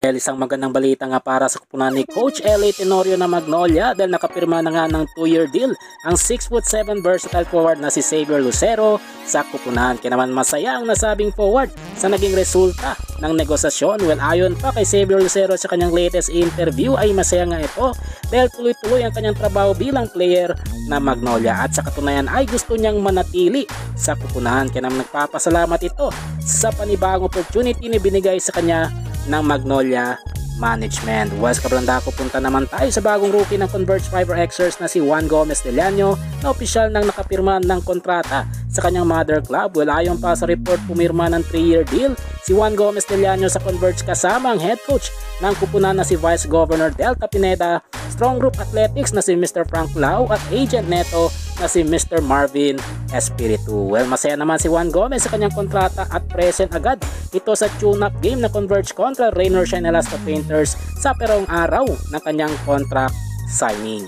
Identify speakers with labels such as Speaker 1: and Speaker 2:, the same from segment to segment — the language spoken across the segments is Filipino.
Speaker 1: Isang magandang balita nga para sa kupunan ni Coach L.A. Tenorio na Magnolia dahil nakapirma na nga ng 2-year deal ang 6'7" versatile forward na si Xavier Lucero sa kupunan. Kaya naman masaya ang nasabing forward sa naging resulta ng negosasyon. Well, ayon pa kay Xavier Lucero sa kanyang latest interview ay masaya nga ito dahil tuloy-tuloy ang kanyang trabaho bilang player na Magnolia at sa katunayan ay gusto niyang manatili sa kupunan. Kaya naman nagpapasalamat ito sa panibagong opportunity na binigay sa kanya ng Magnolia Management. Well, sa Kabrandako, punta naman tayo sa bagong rookie ng Converge Fiber Xers na si Juan Gomez Delano na opisyal nang nakapirma ng kontrata sa kanyang mother club. Well, ayon pa sa report, pumirma ng 3-year deal si Juan Gomez Delano sa Converge kasama ang head coach ng kupunan na si Vice Governor Delta Pineda, Strong Group Athletics na si Mr. Frank Lau at agent neto na si Mr. Marvin Espiritu. Well, masaya naman si Juan Gomez sa kanyang kontrata at present agad ito sa tune-up game na Converge kontra Rainier Shine Alaska Painters sa perong araw ng kanyang contract signing.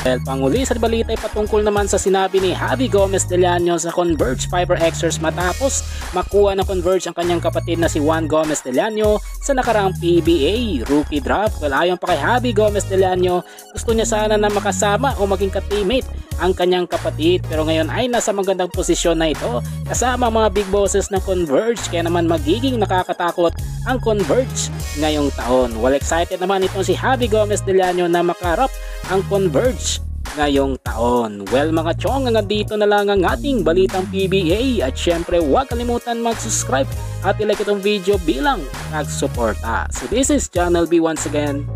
Speaker 1: Well, panguli sa balita ay patungkol naman sa sinabi ni Javi Gomez Delano sa Converge Fiber Xers matapos makuha ng Converge ang kanyang kapatid na si Juan Gomez Delano sa nakaraang PBA rookie draft. Well, ayon pa kay Javi Gomez Delano, gusto niya sana na makasama o maging ka-teammate ang kanyang kapatid, pero ngayon ay nasa magandang posisyon na ito kasama mga big bosses ng Converge, kaya naman magiging nakakatakot ang Converge ngayong taon. Well, excited naman itong si Javi Gomez Delano na makarap ang Converge ngayong taon. Well, mga chong, hanggang dito na lang ang ating balitang PBA at syempre huwag kalimutan mag-subscribe at ilike itong video bilang nagsuporta. So this is Channel B once again.